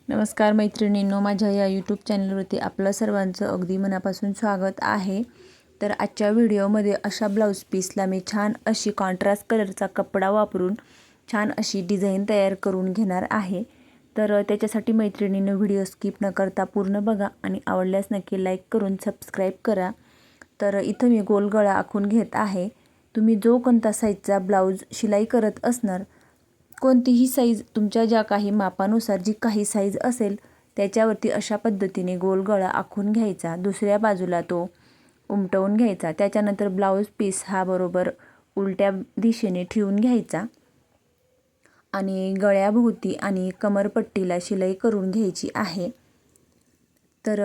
नमस्कार मैत्रिणींनो, माझ्या या यूट्यूब चॅनलवरती आपलं सर्वांचं अगदी मनापासून स्वागत आहे। तर आजच्या व्हिडिओमध्ये अशा ब्लाऊज पीसला मी छान अशी कॉन्ट्रास्ट कलरचा कपडा वापरून छान अशी डिझाईन तयार करून घेणार आहे। तर त्याच्यासाठी मैत्रिणींनो व्हिडिओ स्किप न करता पूर्ण बघा आणि आवडल्यास नक्की लाईक करून सबस्क्राईब करा। तर इथं मी गोल गळा आखून घेत आहे। तुम्ही जो कोणता साईजचा ब्लाऊज शिलाई करत असणार, कोणतीही साईज तुमच्या ज्या काही मापानुसार जी काही साईज असेल त्याच्यावरती अशा पद्धतीने गोल गळा आखून घ्यायचा। दुसऱ्या बाजूला तो उमटवून घ्यायचा। त्याच्यानंतर ब्लाऊज पीस हा बरोबर उलट्या दिशेने ठेवून घ्यायचा आणि गळ्याभोवती आणि कमरपट्टीला शिलाई करून घ्यायची आहे। तर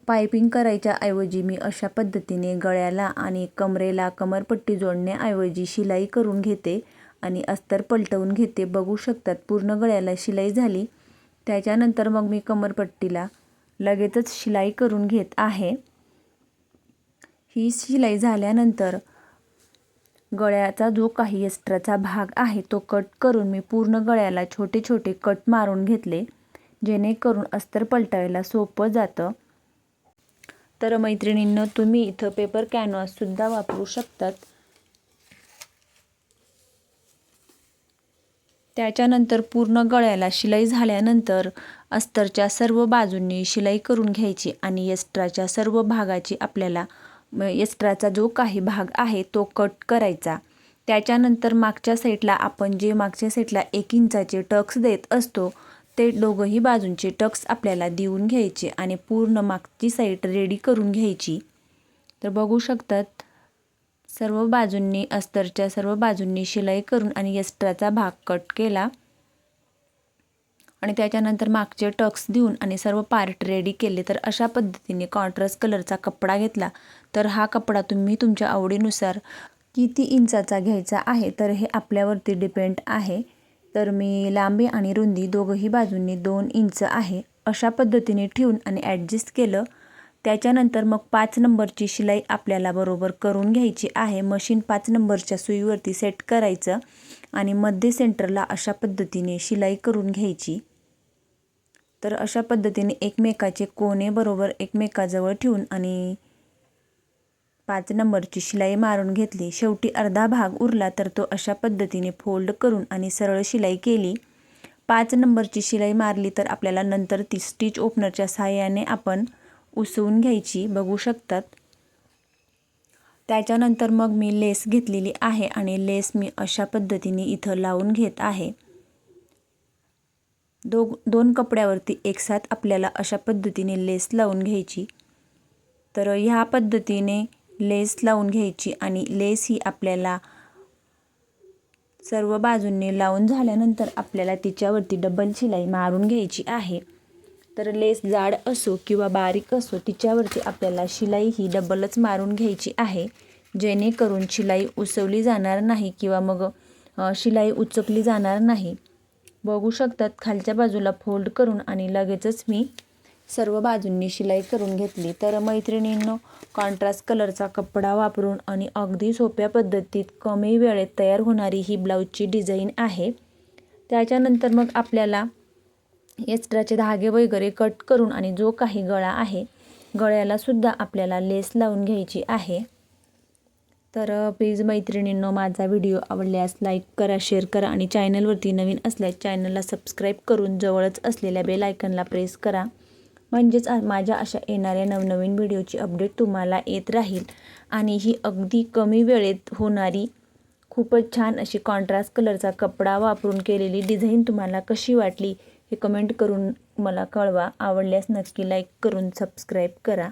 पाइपिंग करायच्या ऐवजी मी अशा पद्धतीने गळ्याला आणि कमरेला कमरपट्टी जोडण्याऐवजी शिलाई करून घेते आणि अस्तर पलटवून घेते। बघू शकतात पूर्ण गळ्याला शिलाई झाली। त्याच्यानंतर मग मी कमरपट्टीला लगेचच शिलाई करून घेत आहे। ही शिलाई झाल्यानंतर गळ्याचा जो काही एक्स्ट्राचा भाग आहे तो कट करून मी पूर्ण गळ्याला छोटे छोटे कट मारून घेतले, जेणेकरून अस्तर पलटायला सोपं जातं। तर मैत्रिणींनो, तुम्ही इथं पेपर कॅनव्हास सुद्धा वापरू शकतात। त्याच्यानंतर पूर्ण गळ्याला शिलाई झाल्यानंतर अस्तरच्या सर्व बाजूंनी शिलाई करून घ्यायची आणि एक्स्ट्राच्या सर्व भागाची आपल्याला एक्स्ट्राचा जो काही भाग आहे तो कट करायचा। त्याच्यानंतर मागच्या साईडला आपण जे मागच्या साईडला 1 इंचाचे टक्स देत असतो ते दोघंही बाजूंचे टक्स आपल्याला देऊन घ्यायचे आणि पूर्ण मागची साईड रेडी करून घ्यायची। तर बघू शकतात सर्व बाजूंनी अस्तरच्या सर्व बाजूंनी शिलाई करून आणि एक्स्ट्राचा भाग कट केला आणि त्याच्यानंतर मागचे टक्स देऊन आणि सर्व पार्ट रेडी केले। तर अशा पद्धतीने कॉन्ट्रास्ट कलरचा कपडा घेतला। तर हा कपडा तुम्ही तुमच्या आवडीनुसार किती इंचाचा घ्यायचा आहे तर हे आपल्यावरती डिपेंड आहे। तर मी लांबी आणि रुंदी दोघंही बाजूंनी 2 इंच आहे अशा पद्धतीने ठेवून आणि ॲडजस्ट केलं। त्याच्यानंतर मग 5 नंबरची शिलाई आपल्याला बरोबर करून घ्यायची आहे। मशीन 5 नंबरच्या सुईवरती सेट करायचं आणि मध्ये सेंटरला अशा पद्धतीने शिलाई करून घ्यायची। तर अशा पद्धतीने एकमेकाचे कोने बरोबर एकमेकाजवळ ठेवून आणि 5 नंबरची शिलाई मारून घेतली। शेवटी अर्धा भाग उरला तर तो अशा पद्धतीने फोल्ड करून आणि सरळ शिलाई केली। 5 नंबरची शिलाई मारली तर आपल्याला नंतर ती स्टिच ओपनरच्या सहाय्याने आपण उसवून घ्यायची, बघू शकतात। त्याच्यानंतर मग मी लेस घेतलेली आहे आणि लेस मी अशा पद्धतीने इथं लावून घेत आहे। दोन कपड्यावरती एकसाथ आपल्याला अशा पद्धतीने लेस लावून घ्यायची। तर ह्या पद्धतीने लेस लावून घ्यायची आणि लेस ही आपल्याला सर्व बाजूंनी लावून झाल्यानंतर आपल्याला तिच्यावरती डबल शिलाई मारून घ्यायची आहे। तर लेस जाड असो किंवा बारीक असो तिच्यावरती आपल्याला शिलाई ही डबलच मारून घ्यायची आहे, जेणेकरून शिलाई उसवली जाणार नाही किंवा मग शिलाई उचकली जाणार नाही। बघू शकतात खालच्या बाजूला फोल्ड करून आणि लगेचच मी सर्व बाजूंनी शिलाई करून घेतली। तर मैत्रिणींनो, कॉन्ट्रास्ट कलरचा कपडा वापरून आणि अगदी सोप्या पद्धतीत कमी वेळेत तयार होणारी ही ब्लाऊजची डिझाईन आहे। त्याच्यानंतर मग आपल्याला एक्स्ट्राचे धागे वगैरे कट करून आणि जो काही गळा आहे गळ्याला सुद्धा आपल्याला लेस लावून घ्यायची आहे। तर प्लीज मैत्रिणींनो, माझा व्हिडिओ आवडल्यास लाईक करा, शेअर करा आणि चॅनलवरती नवीन असल्यास चॅनलला सबस्क्राईब करून जवळच असलेल्या बेल आयकॉनला प्रेस करा, म्हणजेच माझ्या अशा येणाऱ्या नवनवीन व्हिडिओची अपडेट तुम्हाला येत राहील। आणि ही अगदी कमी वेळेत होणारी खूपच छान अशी कॉन्ट्रास्ट कलरचा कपडा वापरून केलेली डिझाईन तुम्हाला कशी वाटली हे कमेंट करून मला कळवा। आवडल्यास नक्की लाईक करून सबस्क्राईब करा।